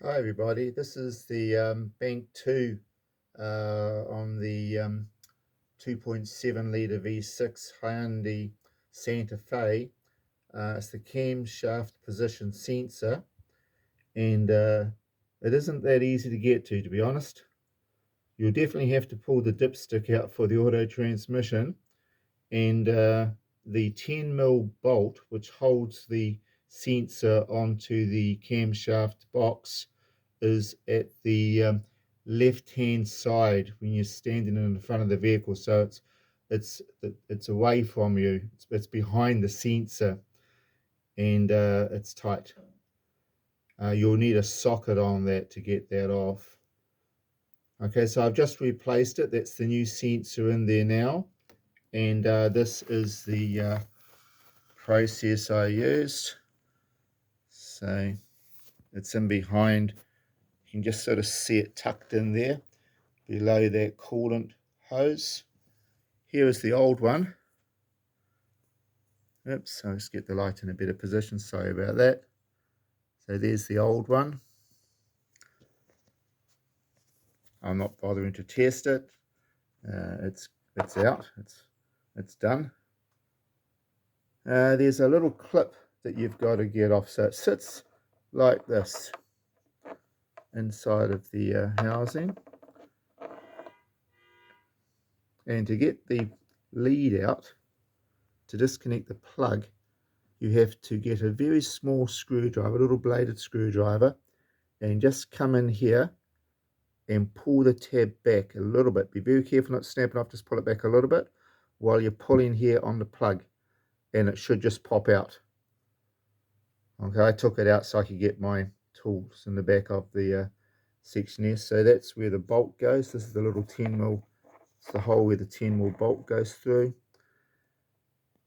Hi everybody, this is the Bank 2 on the 2.7 litre V6 Hyundai Santa Fe. It's the camshaft position sensor, and it isn't that easy to get to be honest. You'll definitely have to pull the dipstick out for the auto transmission, and the 10mm bolt which holds the sensor onto the camshaft box is at the left hand side when you're standing in the front of the vehicle, so it's away from you, it's behind the sensor, and it's tight. You'll need a socket on that to get that off. Okay, so I've just replaced it. That's the new sensor in there now, and this is the process I used. So it's in behind. You can just sort of see it tucked in there below that coolant hose. Here is the old one. Oops, I'll just get the light in a better position, sorry about that. So there's the old one. I'm not bothering to test it. It's out, it's done. There's a little clip that you've got to get off, so it sits like this inside of the housing. And to get the lead out, to disconnect the plug, you have to get a very small screwdriver, a little bladed screwdriver, and just come in here and pull the tab back a little bit. Be very careful not to snap it off, just pull it back a little bit while you're pulling here on the plug, and it should just pop out. Okay, I took it out so I could get my tools in the back of the section here. So that's where the bolt goes. This is the little 10mm, it's the hole where the 10mm bolt goes through.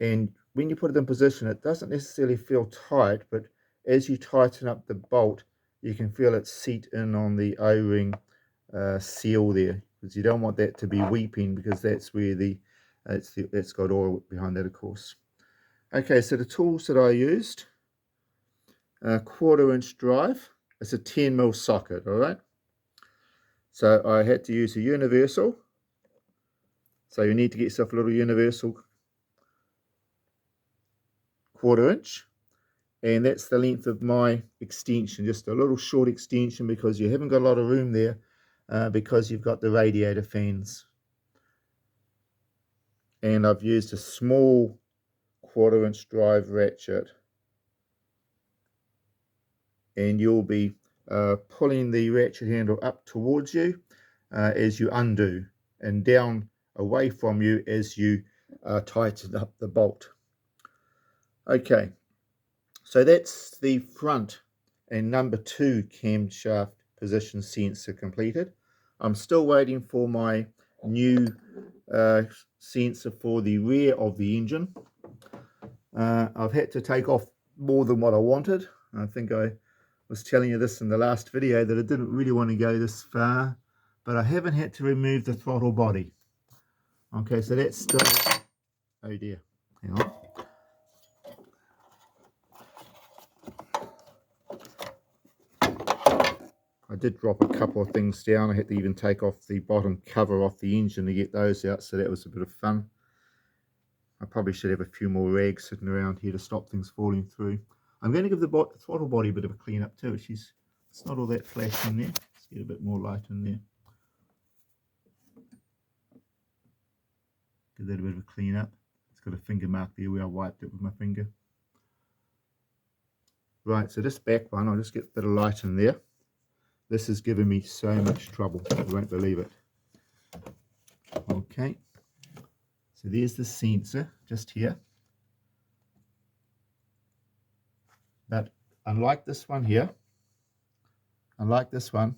And when you put it in position, it doesn't necessarily feel tight, but as you tighten up the bolt, you can feel it seat in on the O-ring seal there, because you don't want that to be weeping, because that's where that's got oil behind that, of course. Okay, so the tools that I used, a 1/4" drive. It's a 10mm socket, all right? So I had to use a universal. So you need to get yourself a little universal 1/4", and that's the length of my extension, just a little short extension, because you haven't got a lot of room there because you've got the radiator fans. And I've used a small 1/4" drive ratchet, and you'll be pulling the ratchet handle up towards you as you undo, and down away from you as you tighten up the bolt. Okay, so that's the front and number 2 camshaft position sensor completed. I'm still waiting for my new sensor for the rear of the engine. I've had to take off more than what I wanted. I think I was telling you this in the last video, that I didn't really want to go this far, but I haven't had to remove the throttle body. Okay, so that's still, oh dear, hang on. I did drop a couple of things down. I had to even take off the bottom cover off the engine to get those out, so that was a bit of fun. I probably should have a few more rags sitting around here to stop things falling through. I'm going to give the throttle body a bit of a clean up too. It's not all that flash in there. Let's get a bit more light in there. Give that a bit of a clean up. It's got a finger mark there where I wiped it with my finger. Right, so this back one, I'll just get a bit of light in there. This has given me so much trouble, you won't believe it. Okay, so there's the sensor just here. But unlike this one here, this one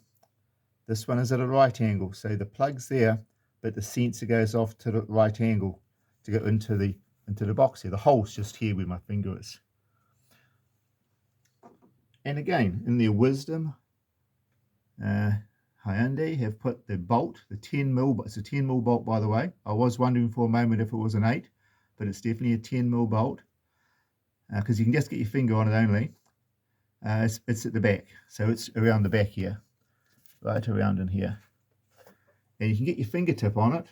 is at a right angle. So the plug's there, but the sensor goes off to the right angle to go into the box here. The hole's just here where my finger is. And again, in their wisdom, Hyundai have put the bolt, the 10mm, but it's a 10mm bolt, by the way. I was wondering for a moment if it was an 8, but it's definitely a 10mm bolt, because you can just get your finger on it only. It's at the back, so it's around the back here, right around in here. And you can get your fingertip on it,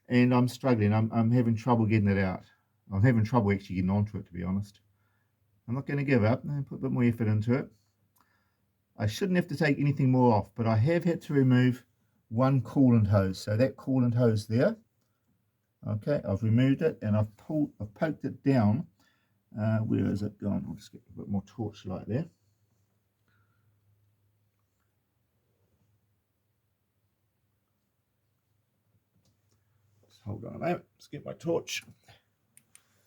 and I'm struggling. I'm having trouble getting it out. I'm having trouble actually getting onto it, to be honest. I'm not going to give up. Put a bit more effort into it. I shouldn't have to take anything more off, but I have had to remove one coolant hose. So that coolant hose there, okay, I've removed it, and I've poked it down. Where is it gone? I'll just get a bit more torchlight there. Just hold on a moment. Let's get my torch.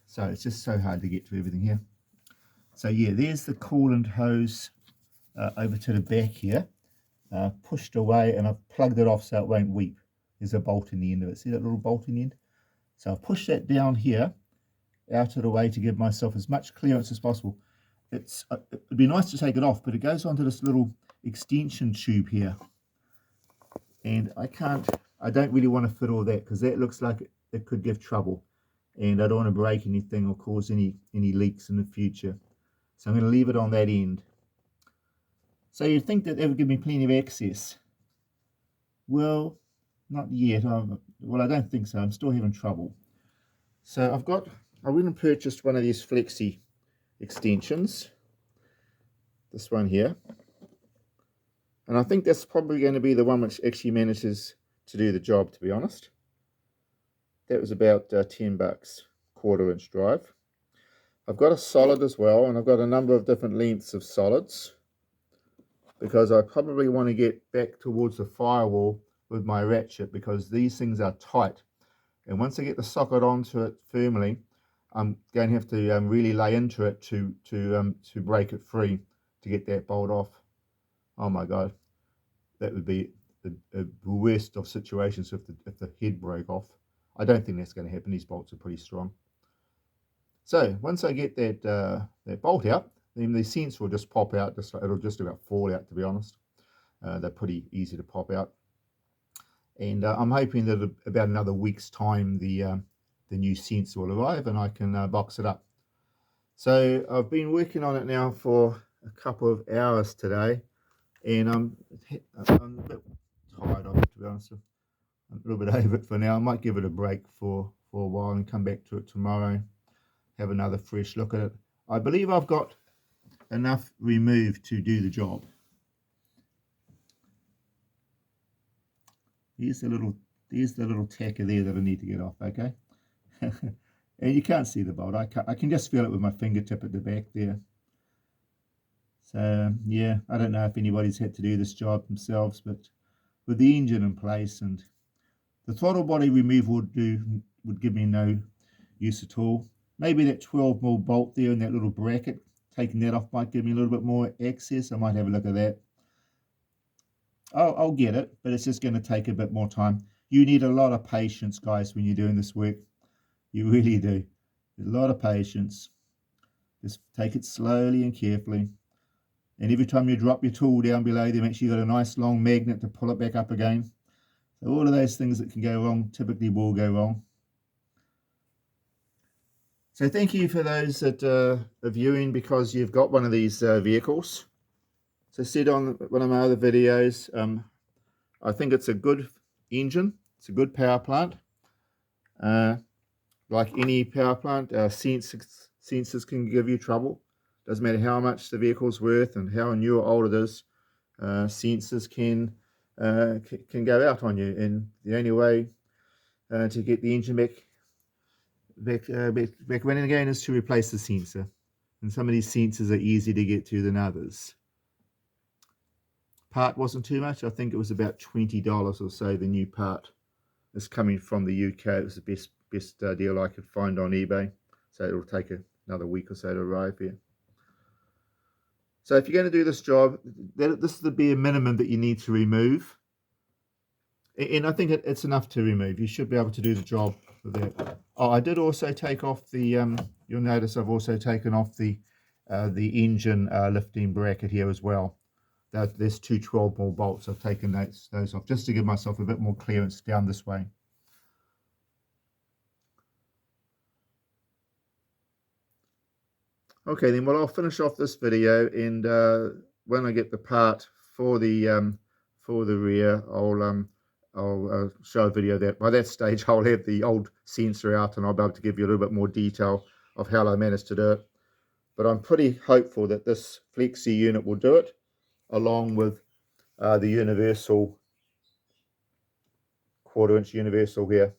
So it's just so hard to get to everything here. So yeah, there's the coolant hose over to the back here, pushed away, and I've plugged it off so it won't weep. There's a bolt in the end of it. See that little bolt in the end? So I'll push that down here, out of the way, to give myself as much clearance as possible. It'd be nice to take it off, but it goes onto this little extension tube here, and I don't really want to fit all that, because that looks like it could give trouble, and I don't want to break anything or cause any leaks in the future. So I'm going to leave it on that end. So you'd think that would give me plenty of access. Well, not yet. Well, I don't think so. I'm still having trouble. So I went and purchased one of these flexi extensions. This one here. And I think that's probably going to be the one which actually manages to do the job, to be honest. That was about 10 bucks, 1/4 inch drive. I've got a solid as well, and I've got a number of different lengths of solids, because I probably want to get back towards the firewall with my ratchet, because these things are tight, and once I get the socket onto it firmly, I'm going to have to really lay into it to break it free, to get that bolt off. Oh my god, that would be the worst of situations if the head broke off. I don't think that's going to happen. These bolts are pretty strong. So once I get that bolt out, then the sensor will just pop out. It'll just about fall out, to be honest. They're pretty easy to pop out. And I'm hoping that about another week's time, the new sensor will arrive and I can box it up. So I've been working on it now for a couple of hours today, and I'm a bit tired of it, to be honest. I'm a little bit over it for now. I might give it a break for a while and come back to it tomorrow, have another fresh look at it. I believe I've got enough removed to do the job. Here's the little tacker there that I need to get off, okay? And you can't see the bolt. I can just feel it with my fingertip at the back there. So yeah, I don't know if anybody's had to do this job themselves, but with the engine in place and the throttle body removal would give me no use at all. Maybe that 12mm bolt there in that little bracket, taking that off might give me a little bit more access. I might have a look at that. I'll get it, but it's just going to take a bit more time. You need a lot of patience, guys, when you're doing this work. You really do. A lot of patience. Just take it slowly and carefully. And every time you drop your tool down below there, make sure you've got a nice long magnet to pull it back up again. So all of those things that can go wrong typically will go wrong. So thank you for those that are viewing because you've got one of these vehicles. So I said on one of my other videos, I think it's a good engine. It's a good power plant. Like any power plant, sensors can give you trouble. Doesn't matter how much the vehicle's worth and how new or old it is. Sensors can go out on you, and the only way to get the engine back running again is to replace the sensor. And some of these sensors are easier to get to than others. Part wasn't too much. I think it was about $20 or so. The new part is coming from the UK. It was the best deal I could find on eBay. So it'll take another week or so to arrive here. So if you're going to do this job, this is the bare minimum that you need to remove. And I think it's enough to remove. You should be able to do the job with that. Oh, I did also take off the, you'll notice I've also taken off the engine lifting bracket here as well. There's two 12mm bolts. I've taken those off just to give myself a bit more clearance down this way. Okay, then, well, I'll finish off this video, and when I get the part for the rear, I'll show a video that by that stage I'll have the old sensor out, and I'll be able to give you a little bit more detail of how I managed to do it. But I'm pretty hopeful that this flexi unit will do it, along with the universal 1/4" universal here.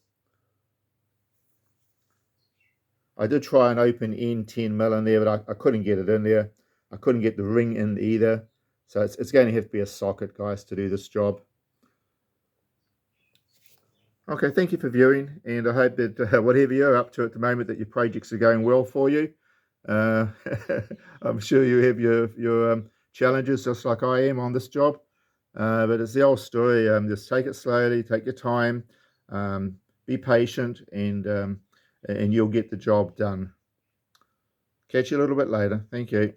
I did try an open end 10mm in there, but I couldn't get it in there. I couldn't get the ring in either. So it's going to have to be a socket, guys, to do this job. Okay, thank you for viewing, and I hope that whatever you're up to at the moment, that your projects are going well for you. I'm sure you have your challenges, just like I am on this job. But it's the old story. Just take it slowly, take your time, be patient, and you'll get the job done. Catch you a little bit later. Thank you.